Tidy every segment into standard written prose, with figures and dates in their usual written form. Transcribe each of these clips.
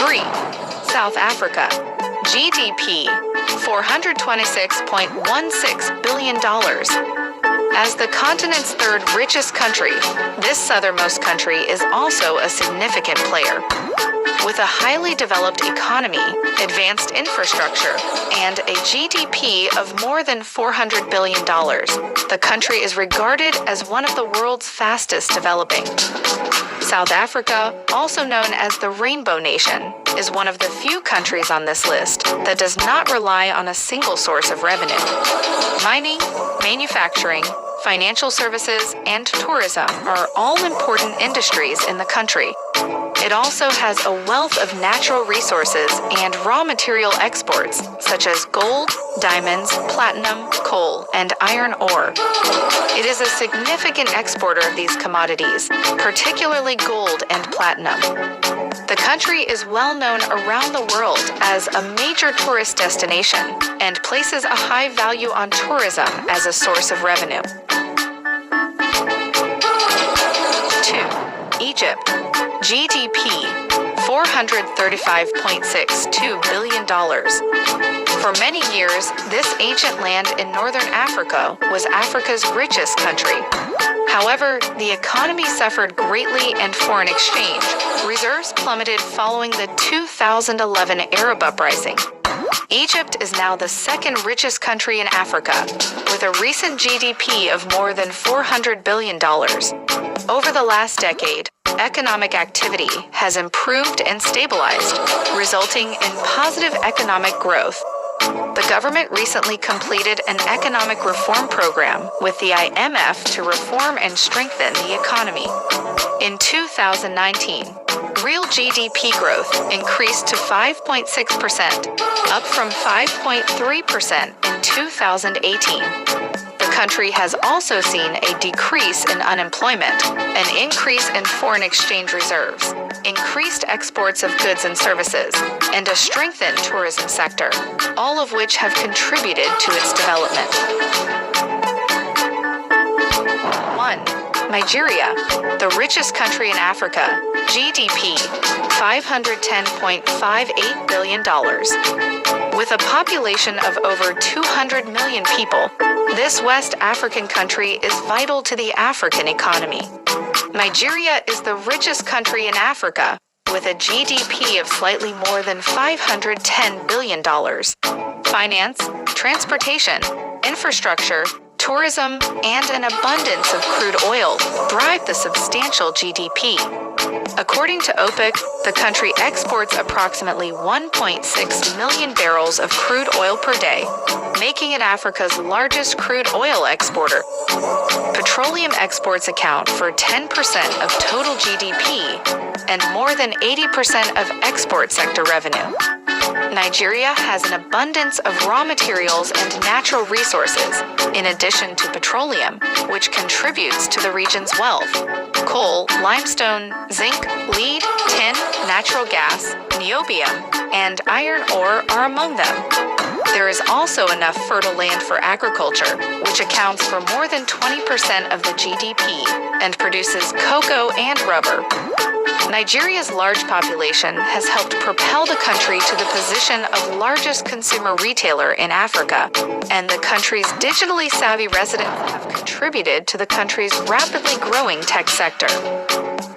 3. South Africa. GDP, $426.16 billion. As the continent's third richest country, this southernmost country is also a significant player. With a highly developed economy, advanced infrastructure, and a GDP of more than $400 billion, the country is regarded as one of the world's fastest developing. South Africa, also known as the Rainbow Nation, is one of the few countries on this list that does not rely on a single source of revenue. Mining, manufacturing, financial services, and tourism are all important industries in the country. It also has a wealth of natural resources and raw material exports, such as gold, diamonds, platinum, coal, and iron ore. It is a significant exporter of these commodities, particularly gold and platinum. The country is well known around the world as a major tourist destination and places a high value on tourism as a source of revenue. 2. Egypt. GDP, $435.62 billion. For many years, this ancient land in northern Africa was Africa's richest country. However, the economy suffered greatly and foreign exchange reserves plummeted following the 2011 Arab uprising. Egypt is now the second richest country in Africa, with a recent GDP of more than $400 billion. Over the last decade, economic activity has improved and stabilized, resulting in positive economic growth. The government recently completed an economic reform program with the IMF to reform and strengthen the economy. In 2019, real GDP growth increased to 5.6%, up from 5.3% in 2018. The country has also seen a decrease in unemployment, an increase in foreign exchange reserves, increased exports of goods and services, and a strengthened tourism sector, all of which have contributed to its development. 1. Nigeria, the richest country in Africa, GDP, $510.58 billion. With a population of over 200 million people, this West African country is vital to the African economy. Nigeria is the richest country in Africa, with a GDP of slightly more than $510 billion. Finance, transportation, infrastructure, tourism, and an abundance of crude oil drive the substantial GDP. According to OPEC, the country exports approximately 1.6 million barrels of crude oil per day, making it Africa's largest crude oil exporter. Petroleum exports account for 10% of total GDP and more than 80% of export sector revenue. Nigeria has an abundance of raw materials and natural resources, in addition to petroleum, which contributes to the region's wealth. Coal, limestone, zinc, lead, tin, natural gas, niobium, and iron ore are among them. There is also enough fertile land for agriculture, which accounts for more than 20% of the GDP and produces cocoa and rubber. Nigeria's large population has helped propel the country to the position of largest consumer retailer in Africa, and the country's digitally savvy residents have contributed to the country's rapidly growing tech sector.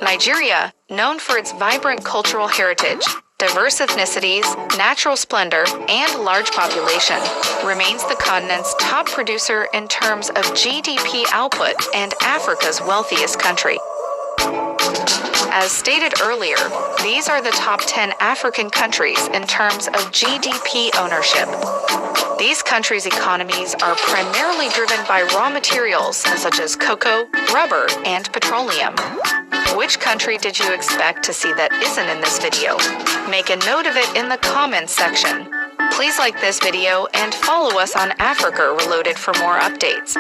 Nigeria, known for its vibrant cultural heritage, diverse ethnicities, natural splendor, and large population, remains the continent's top producer in terms of GDP output and Africa's wealthiest country. As stated earlier, these are the top 10 African countries in terms of GDP ownership. These countries' economies are primarily driven by raw materials such as cocoa, rubber, and petroleum. Which country did you expect to see that isn't in this video? Make a note of it in the comments section. Please like this video and follow us on Africa Reloaded for more updates.